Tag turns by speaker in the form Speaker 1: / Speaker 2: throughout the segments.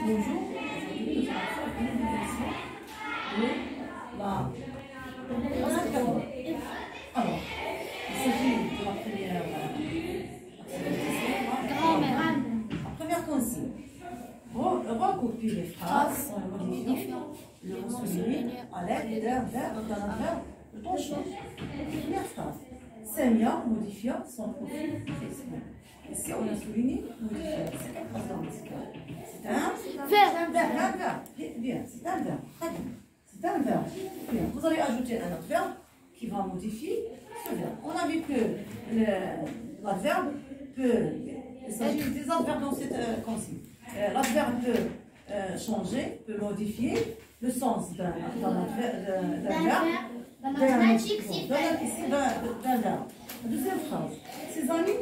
Speaker 1: Bonjour, aujourd'hui nous allons faire une navigation de la Maccaron. Alors, il s'agit de la première la première consigne. Recopier les phrases en modifiant le mot souligné à l'aide d'un verbe de ton choix. Première phrase. Samia modifia son profil Facebook. Ici, on a souligné modifier. C'est quelle phrase grammaticale? C'est un verbe. Bien, c'est un verbe. Très bien. C'est un verbe. Bien. Vous allez ajouter un autre verbe qui va modifier ce verbe. On a vu que l'adverbe peut. Il s'agit des adverbes dans cette consigne. L'adverbe peut changer, peut modifier le sens d'un verbe. D'un verbe. La deuxième phrase. Ses amis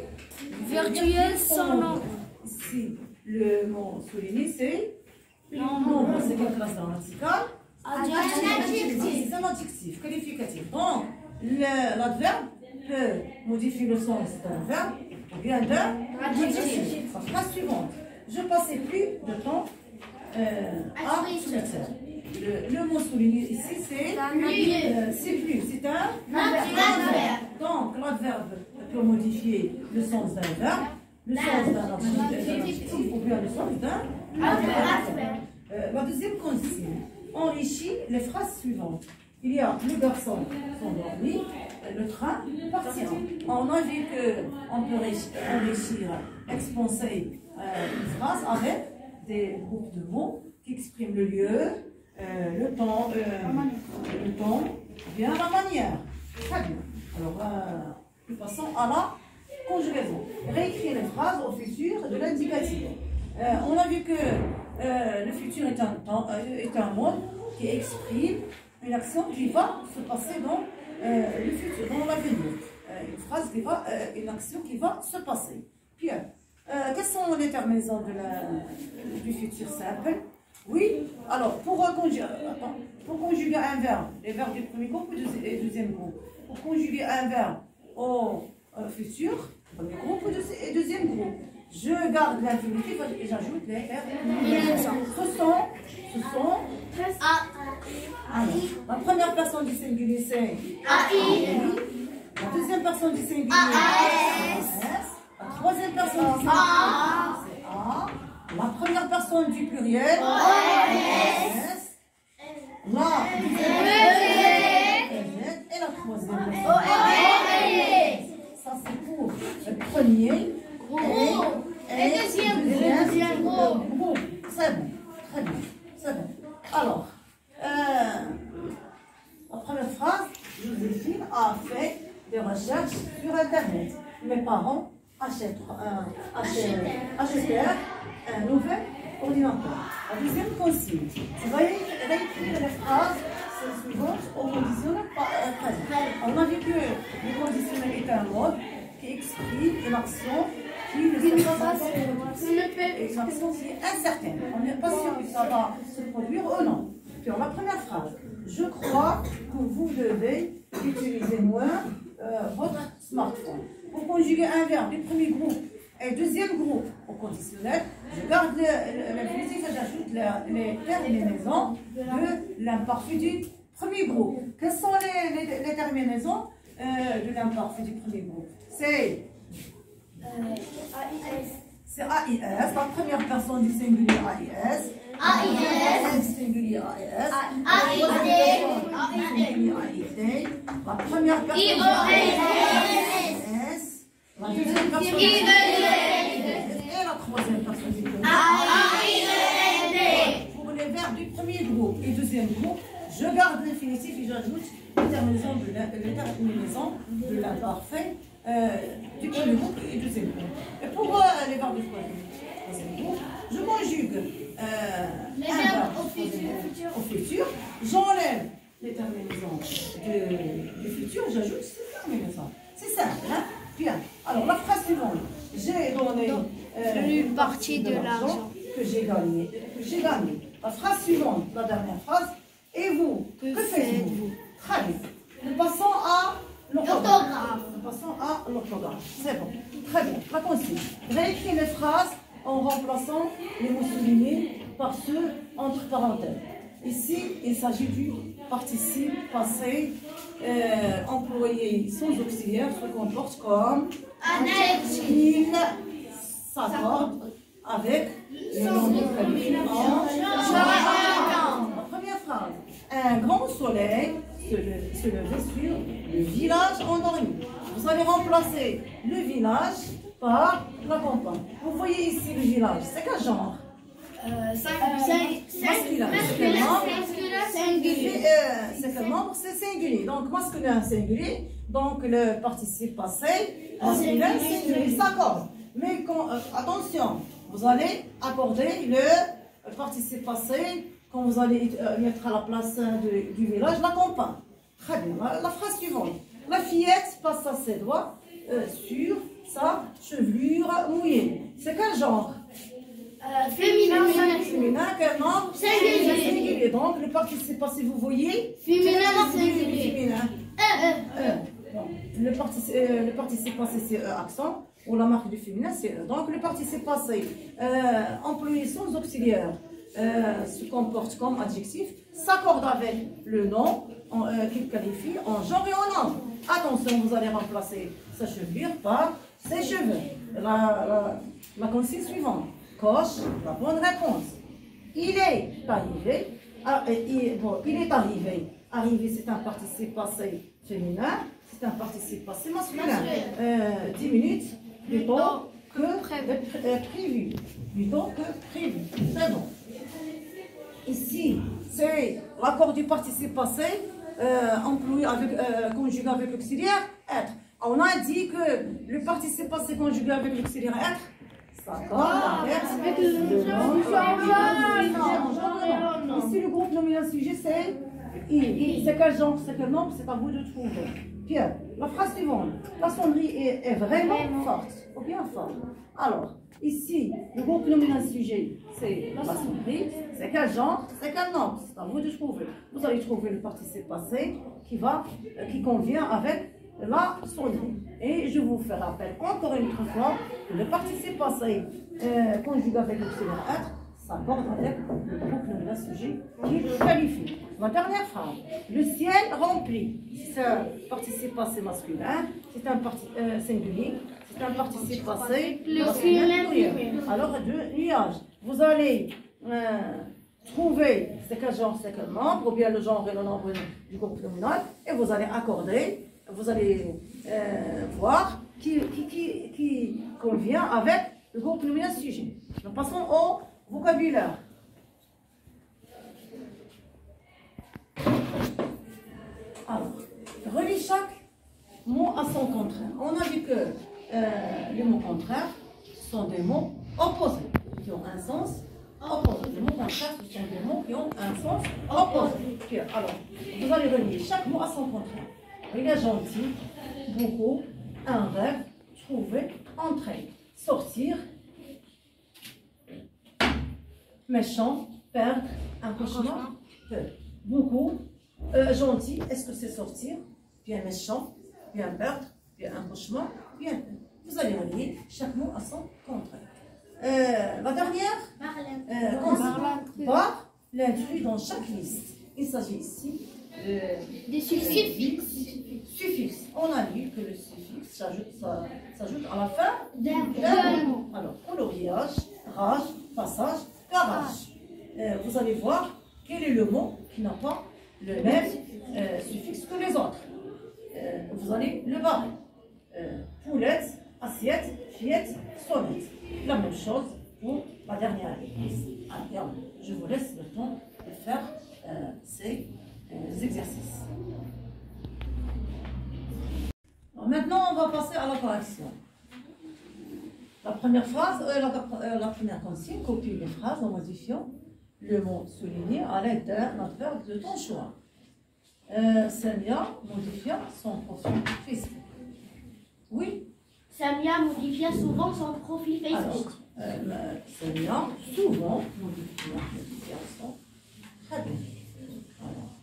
Speaker 2: virtuels sont nombreux.
Speaker 1: Ici, le mot souligné, c'est nombre. C'est quelle classe grammaticale? C'est un adjectif qualificatif. Donc, l'adverbe peut modifier le sens d'un verbe ou bien d'un adjectif. La phrase suivante. Je passais plus de temps à Twitter. Le mot souligné ici, c'est plus. C'est un adverbe. Donc, l'adverbe peut modifier le sens d'un verbe, le sens d'un adjectif ou bien le sens d'un adverbe. La deuxième consigne enrichit les phrases suivantes. Il y a le garçon s'endormit, le train partira. On a vu qu'on peut enrichir, expanser une phrase avec des groupes de mots qui expriment le lieu, le temps, bien la manière. Très bien. Alors, nous passons à la conjugaison. Réécrire les phrases au futur de l'indicatif. On a vu que le futur est un mot qui exprime une action qui va se passer dans le futur, dans l'avenir. Une phrase qui va, une action qui va se passer. Bien. Quelles sont les terminaisons du futur simple? Oui, alors pour conjuguer un verbe, les verbes du premier groupe et du deuxième groupe. Pour conjuguer un verbe au futur, premier groupe et deuxième groupe, je garde l'infinitif et j'ajoute les terminaisons. Ce sont alors, la première personne du singulier c'est AI. La deuxième personne du singulier c'est AS. La troisième personne du singulier c'est A. La première personne du pluriel, S. La deuxième et la troisième personne. Ça c'est pour le premier et le deuxième groupe. C'est bon, très bien, c'est bon. Alors, la première phrase, Joséphine a fait des recherches sur Internet. Mes parents achètèrent un nouvel ordinateur. La deuxième consigne. Vous voyez, réécrire les phrases suivantes au conditionnel présent. On a vu que le conditionnel est un mode qui exprime une action qui ne se passe pas. Une action qui est incertaine. On n'est pas sûr que ça va se produire ou non. Puis la première phrase. Je crois que vous devez utiliser moins votre smartphone. Pour conjuguer un verbe du premier groupe et deuxième groupe au conditionnel, je garde l'infinitif et j'ajoute les terminaisons de l'imparfait du premier groupe. Quelles sont les terminaisons de l'imparfait du premier groupe? C'est AIS, la première personne du singulier AIS. AIS, du singulier AIS. La première personne du AIS. La deuxième personne du et la troisième personne du Pour les verbes du premier groupe et deuxième groupe, je garde l'infinitif et j'ajoute les terminaisons de l'imparfait du premier groupe et deuxième groupe. Et pour les verbes du troisième groupe, je conjugue un verbe au futur, j'enlève les terminaisons du futur, j'ajoute ces terminaisons. C'est simple, hein? Bien. Alors, la phrase suivante. J'ai donné
Speaker 2: une partie de l'argent
Speaker 1: que j'ai gagné. La phrase suivante, la dernière phrase. Et vous, que faites-vous? Très bien. Nous passons à l'orthographe. C'est bon. Très bien. La consigne. Réécrire les phrases en remplaçant les mots soulignés par ce entre parenthèses. Ici, il s'agit du participe passé employé sans auxiliaire se comporte comme il s'accorde avec le nom du qualifiant. La première phrase. Un grand soleil se levait sur le village endormi. Vous allez remplacer le village par la campagne. Vous voyez ici le village. C'est quel genre? Masculin. C'est quel membre? C'est singulier. Donc masculin singulier. Donc le participe passé masculin singulier. Il s'accorde. Mais attention, vous allez accorder le participe passé quand vous allez mettre à la place du village la campagne. Très bien. La phrase suivante. La fillette passe ses doigts sur sa chevelure mouillée. C'est quel genre?
Speaker 2: Féminin.
Speaker 1: Féminin, quel nombre? Singulier. Donc le participe passé, vous voyez?
Speaker 2: Féminin singulier.
Speaker 1: Féminin. Bon. Le participe passé, c'est accent, ou la marque du féminin, c'est donc le participe passé employé sans auxiliaire se comporte comme adjectif, s'accorde avec le nom qu'il qualifie en genre et en nombre. Attention, vous allez remplacer sa chevelure par ses cheveux. La consigne suivante. Coche la bonne réponse. Il est arrivé. Il est arrivé. Arrivé, c'est un participe passé féminin. C'est un participe passé masculin. 10 minutes plutôt que prévu. Plutôt que prévu. C'est bon. Ici, c'est l'accord du participe passé employé conjugué avec l'auxiliaire être. On a dit que le participe passé conjugué avec l'auxiliaire être s'accorde avec le nom. Ici, le groupe nominal sujet, c'est il. C'est quel genre, c'est quel nombre, c'est à vous de trouver. Pierre, la phrase suivante. La sonnerie est vraiment forte, ou bien forte. Alors, ici, le groupe nominal sujet, c'est la sonnerie. C'est quel genre, c'est quel nombre, c'est à vous de trouver. Vous allez trouver le participe passé qui convient avec la sonnerie. Et je vous fais rappel encore une fois que le participe passé conjugué avec l'auxiliaire être s'accorde avec le groupe nominal sujet qui le qualifie. La dernière phrase. Le ciel rempli. C'est un participe passé masculin. C'est un singulier. C'est un participe passé masculin. Alors, de nuages. Vous allez trouver c'est quel genre, c'est quel membre, ou bien le genre et le nombre du groupe nominal, et vous allez accorder, vous allez voir qui convient avec le groupe nominal sujet. Nous passons au vocabulaire. Alors, relis chaque mot à son contraire. On a vu que les mots contraires sont des mots opposés, qui ont un sens opposé. Les mots contraires, ce sont des mots qui ont un sens opposé. Alors, vous allez relier chaque mot à son contraire. Il est gentil, beaucoup, un rêve, trouver, entrer, sortir, méchant, perdre, un cauchemar, peur. Beaucoup, gentil, est-ce que c'est sortir, bien méchant, bien perdre, bien un cauchemar, bien peur. Vous allez relier chaque mot à son contraire. La dernière, par l'intrus dans chaque liste. Il s'agit ici
Speaker 2: des suffixes.
Speaker 1: Suffixe. On a vu que le suffixe s'ajoute à la fin
Speaker 2: d'un mot.
Speaker 1: Alors, coloriage, rage, passage, garage. Vous allez voir quel est le mot qui n'a pas le même suffixe que les autres. Vous allez le barrer. Poulette, assiette, fillette, sonnette. La même chose pour la dernière liste. Alors, je vous laisse le temps de faire ces exercices. Alors, maintenant, on va passer à la correction. La première phrase, la première consigne, copie les phrases en modifiant le mot souligné à l'aide d'un adverbe de ton choix. Samia modifia son profil Facebook. Oui?
Speaker 2: Samia modifia souvent son profil Facebook.
Speaker 1: Samia souvent modifia son. Très bien. Alors,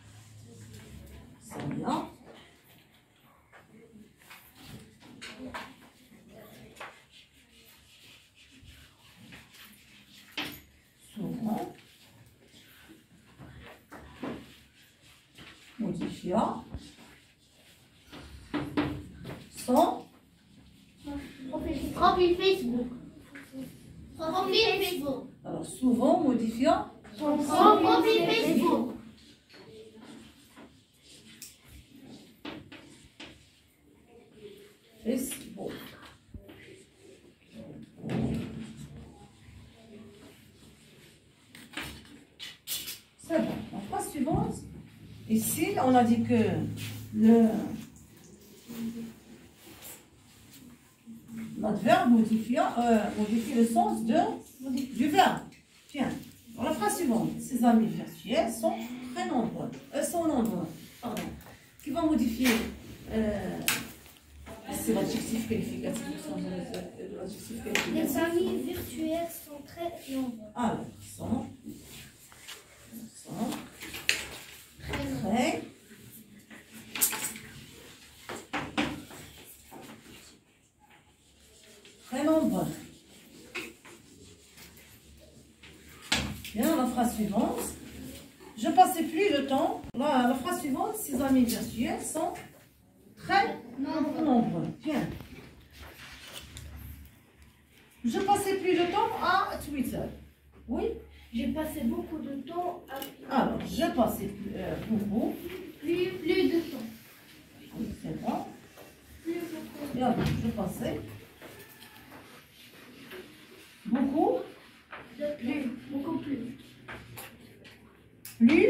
Speaker 1: Samia. Souvent modifia son
Speaker 2: Profil Facebook. Profil Facebook.
Speaker 1: alors souvent modifiant
Speaker 2: Son profil Facebook.
Speaker 1: Facebook. C'est bon. La phrase suivante. Ici, on a dit que l'adverbe modifie le sens du verbe. Tiens, dans la phrase suivante, ses amis virtuels sont très nombreux. Sont nombreux. Pardon. Qui va modifier c'est l'adjectif qualificatif.
Speaker 2: Les amis virtuels sont très nombreux.
Speaker 1: Alors, sont très nombreux. Bien, la phrase suivante. Je passais plus le temps. La phrase suivante, ses amis virtuels sont très nombreux. Bien. Je passais plus de temps à Twitter. Oui.
Speaker 2: J'ai passé beaucoup de temps à...
Speaker 1: Alors, je passais beaucoup.
Speaker 2: Plus de temps.
Speaker 1: Oui, c'est bon.
Speaker 2: Plus de temps.
Speaker 1: Et alors, je passais beaucoup.
Speaker 2: Beaucoup plus.
Speaker 1: Plus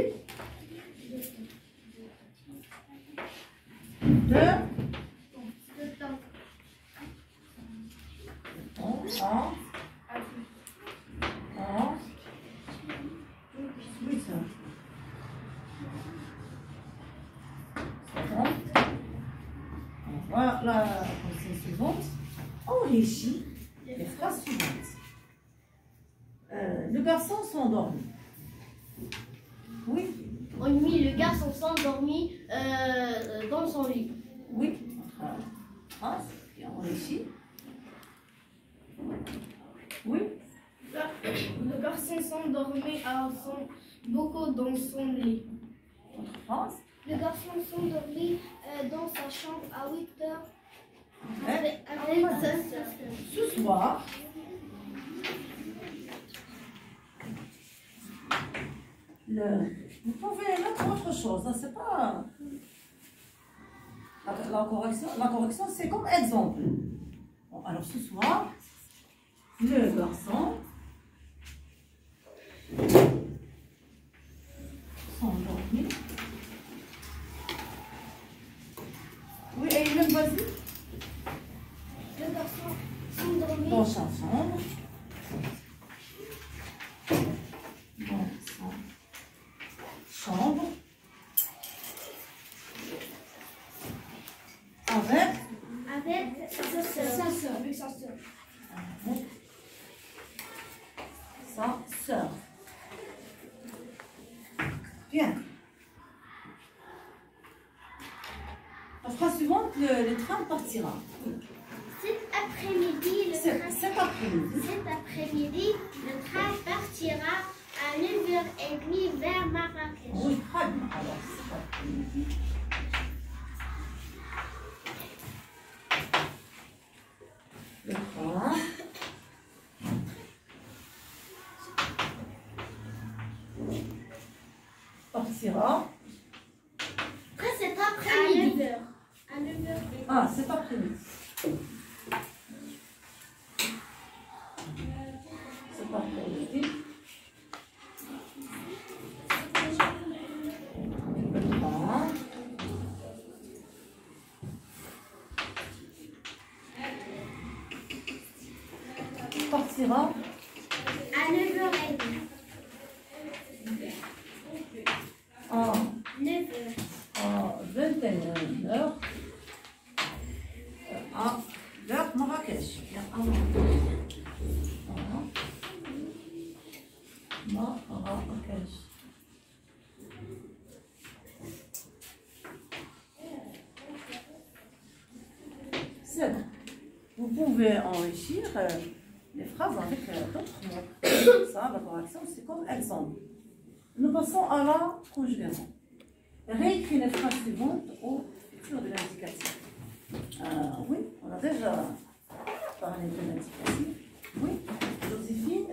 Speaker 1: de
Speaker 2: temps.
Speaker 1: en Twitter. C'est bon. Voilà la pensée suivante. Enrichit les phrases suivantes. Le garçon s'endormit. Oui.
Speaker 2: Le garçon s'endormit dans son lit.
Speaker 1: Oui. Phrase qui enrichit. Oui.
Speaker 2: Le garçon s'endormit beaucoup dans son lit.
Speaker 1: Autre phrase.
Speaker 2: Le garçon s'endormit dans sa chambre à 8 heures
Speaker 1: Avec
Speaker 2: sa sœur.
Speaker 1: ce soir. Vous pouvez mettre autre chose, hein, c'est pas la correction, c'est comme exemple. Bon, alors ce soir, le garçon s'endormit. Oui, et même vas-y.
Speaker 2: Le garçon s'endormit
Speaker 1: Dans sa chambre. Dans sa chambre.
Speaker 2: avec sa sœur.
Speaker 1: Avec sa sœur. Bien. La phrase suivante, le train partira.
Speaker 2: Cet après-midi,
Speaker 1: Cet
Speaker 2: après-midi, le train partira à 9h30 vers Marrakech.
Speaker 1: Oui, très bien. Alors, cet après-midi. Le train partira.
Speaker 2: Cet après-midi. À 9h.
Speaker 1: Ah, cet après-midi. Cet après-midi. Le train partira
Speaker 2: À 9h30.
Speaker 1: à
Speaker 2: 9h.
Speaker 1: à 21h vers Marrakech. À Marrakech. C'est bon. Vous pouvez enrichir les phrases avec d'autres mots. Ça, la correction, c'est comme exemple. Nous passons à la conjugaison. réécris les phrases suivantes au futur de l'indicatif. Oui, on a déjà parlé de l'indicatif. Oui, Joséphine,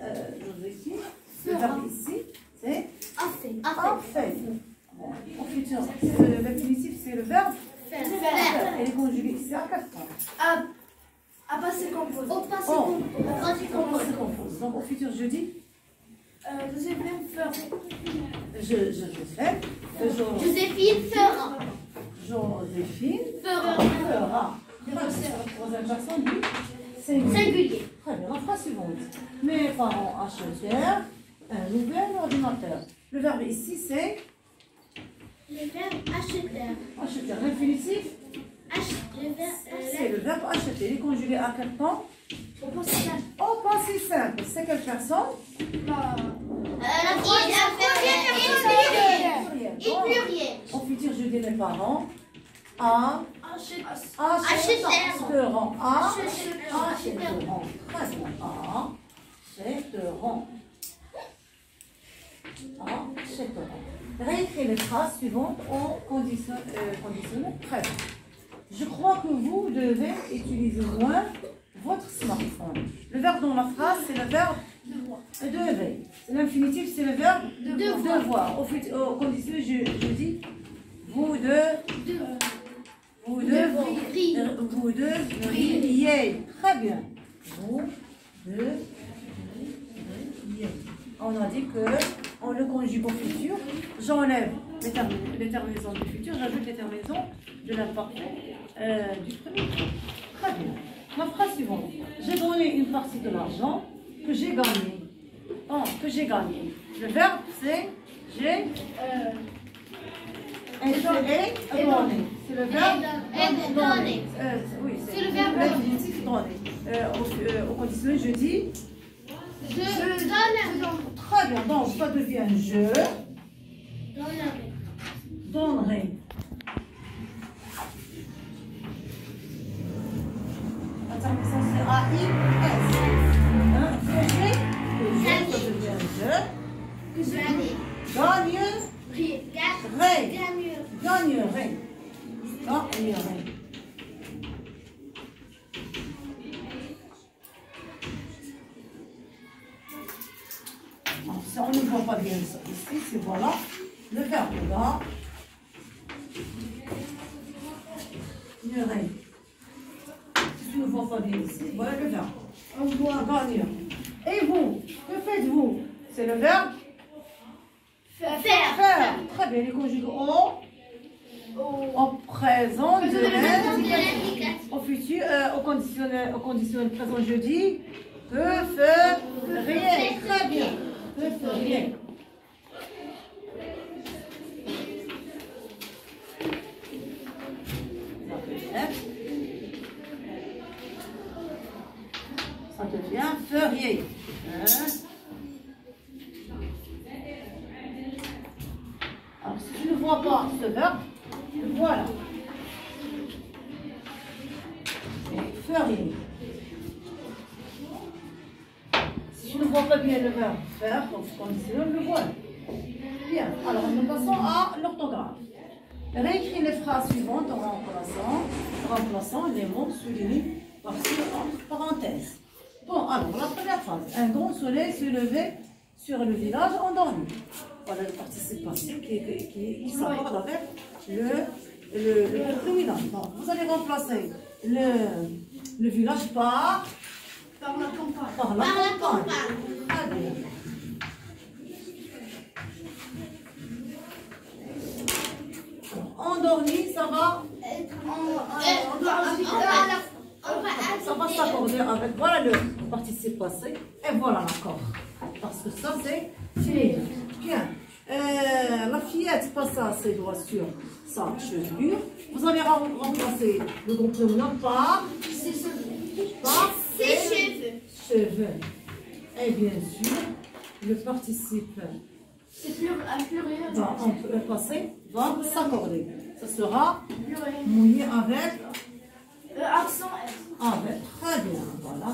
Speaker 1: le verbe ici, c'est
Speaker 2: A fait.
Speaker 1: a fait. Au futur, l'infinitif, c'est le verbe faire. Et les conjugués, c'est à quatre fois.
Speaker 3: À passé compose.
Speaker 2: Au passé
Speaker 1: Oh.
Speaker 2: compose.
Speaker 1: Donc au futur, je dis,
Speaker 3: Joséphine fera.
Speaker 1: je fais,
Speaker 2: Joséphine fera.
Speaker 1: Joséphine
Speaker 2: Fera.
Speaker 1: fera. Troisième personne du singulier.
Speaker 2: Singulier.
Speaker 1: Très bien, la phrase suivante. Mes parents achetèrent un nouvel ordinateur. Le verbe ici, c'est
Speaker 2: Le verbe acheter.
Speaker 1: acheter. L'infinitif, c'est le verbe acheter. Il est conjugué à quel temps?
Speaker 2: Au passé.
Speaker 1: Au passé simple. C'est quelle personne?
Speaker 2: Et pluriel.
Speaker 1: Au futur, je dis mes parents achèteront. Achèteront. Très bien. Achèteront. Réécris les phrases suivantes au conditionnel présent. Je crois que vous devez utiliser moins votre smartphone. Le verbe dans la phrase, c'est le verbe devez. L'infinitif, c'est le verbe devoir. Au conditionnel, je dis vous devriez. Très bien. Vous devriez. On a dit que on le conjugue au futur. J'enlève les terminaisons du futur, j'ajoute les terminaisons de l'imparfait du premier temps. Très bien. La phrase suivante. J'ai donné une partie de l'argent que j'ai gagné. Le verbe, c'est j'ai donné. C'est le verbe donner. Oui, c'est le verbe donner. Au conditionnel, je dis
Speaker 2: Je donne.
Speaker 1: très bien. Donc, ça devient je donnerai. Attends, ça c'est A-I-S. Ça devient je. Gagnerai. Alors, si on ne voit pas bien ça ici, c'est voilà le verbe là. Gagnerai. Si tu ne vois pas bien ici, voilà le verbe. On voit gagner. Et vous, que faites-vous? C'est le verbe faire. Très bien, les conjugués au présent de l'indicatif. Au futur, au conditionnel présent, je dis que feriez. Très bien. Que feriez. Ça devient feriez. Alors, si tu ne vois pas ce verbe, voilà. Feriez. Si tu ne vois pas bien le verbe faire, donc conditionnel, le voilà. Bien. Alors, nous passons à l'orthographe. Réécris les phrases suivantes en remplaçant les mots soulignés par-ci entre parenthèses. Bon, alors, la première phrase. Un grand soleil se levait sur le village endormi. Voilà le participe passé qui s'accorde avec le village. Donc, vous allez remplacer le village par
Speaker 3: la campagne.
Speaker 1: Par la campagne. Très bien. Endormi, ça va ça va s'accorder avec, voilà le participe passé, et voilà l'accord. Parce que ça, c'est fini. Bien. La fillette passa ses doigts sur sa chevelure. Vous allez remplacer le groupe féminin par ses cheveux. Et bien sûr, le participe on peut passer, va s'accorder. Ça sera mouillé avec
Speaker 3: Accent S.
Speaker 1: avec. Très bien. Voilà.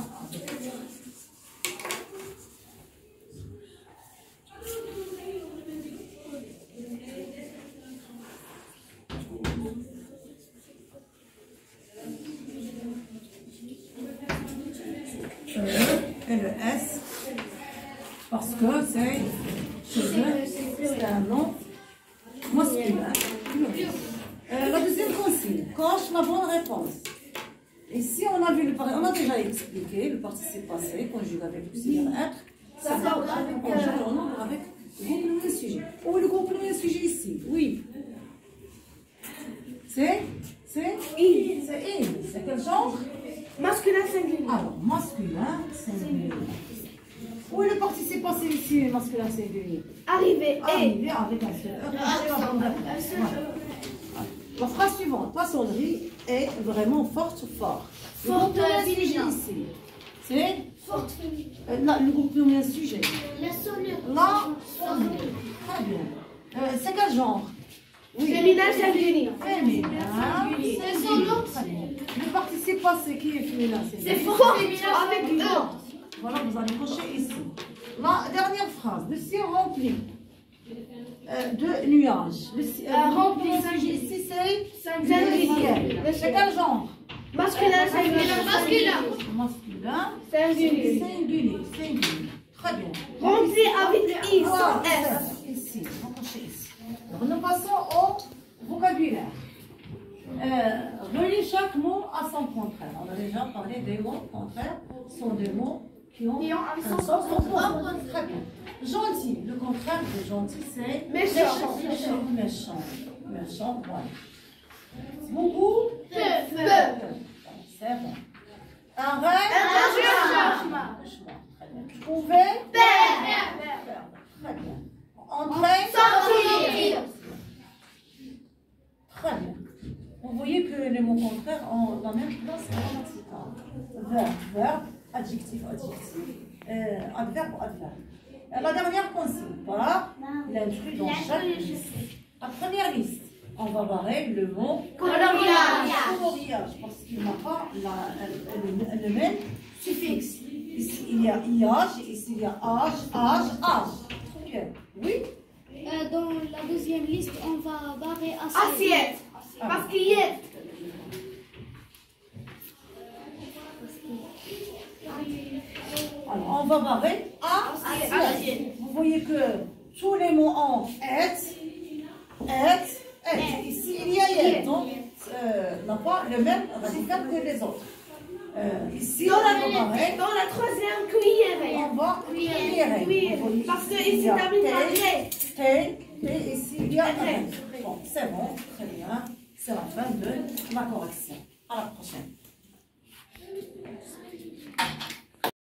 Speaker 1: que c'est cheveux, c'est un nom masculin. La deuxième consigne, coche la bonne réponse. Ici, on a vu on a déjà expliqué le participe passé, conjugué avec l'auxiliaire être. Ça va conjugué en nombre avec le groupe de sujet. Où est le groupe de sujet ici? Oui. C'est il. C'est il. C'est quel genre?
Speaker 3: Masculin singulier.
Speaker 1: Alors, masculin singulier. Où est le participe passé ici, masculin singulier?
Speaker 3: Arrivé.
Speaker 1: Arrivé avec un seul La phrase suivante, poissonnerie est vraiment forte ou fort. Le
Speaker 3: Forte
Speaker 1: groupe de sujet
Speaker 3: féminin.
Speaker 1: ici. C'est
Speaker 2: Forte féminine.
Speaker 1: le groupe de sujet.
Speaker 2: La sonnette.
Speaker 1: La sonnerie. Très bien. C'est quel genre? Oui.
Speaker 3: Féminin singulier.
Speaker 1: Féminin.
Speaker 2: C'est son nom.
Speaker 1: Très bien. Le participe passé qui est féminin,
Speaker 3: C'est fort avec E.
Speaker 1: Voilà, vous allez cocher ici. La dernière phrase, le ciel rempli de nuages.
Speaker 3: Rempli,
Speaker 1: sujet ici, c'est
Speaker 3: singulier.
Speaker 1: C'est quel genre?
Speaker 3: Masculin singulier.
Speaker 1: Masculin.
Speaker 3: Singulier.
Speaker 1: Singulier. Très bien.
Speaker 3: Rempli avec I
Speaker 1: Voilà,
Speaker 3: sans S.
Speaker 1: ici, on va cocher ici. Donc, nous passons au vocabulaire. Reliez chaque mot à son contraire. On a déjà parlé des mots contraires. Ce sont des mots qui ont un sens opposé. Très bien. Gentil. Le contraire de gentil, c'est
Speaker 3: Méchant.
Speaker 1: Méchant, voilà. Beaucoup.
Speaker 3: Peu.
Speaker 1: C'est bon. Un rêve.
Speaker 3: Cauchemar.
Speaker 1: Très bien. Trouver. Perdre. Très bien. Entrer.
Speaker 3: Sortir.
Speaker 1: Très bien. Vous voyez que les mots contraires ont la même place grammaticale. Verbe, adjectif, adverbe, adverbe. La dernière consigne, par l'intrus dans chaque liste. La première liste, on va barrer le mot coloriage, parce qu'il n'a pas le même suffixe. Ici, il y a IH, ici, il y a H. Très bien. Oui?
Speaker 2: Dans la deuxième liste, on va barrer
Speaker 3: Assiette. Parce qu'il y est.
Speaker 1: Alors, on va barrer assiette. Vous voyez que tous les mots ont et. Ici, il y a yet. Donc, n'a pas le même radical que les autres. Ici,
Speaker 3: Dans
Speaker 1: on va barrer.
Speaker 3: la troisième cuillère.
Speaker 1: On va cuillère.
Speaker 3: Oui, parce que ici, termine par G.
Speaker 1: Et ici, il y a un. Bon, c'est bon, très bien. C'est la fin de la correction. À la prochaine.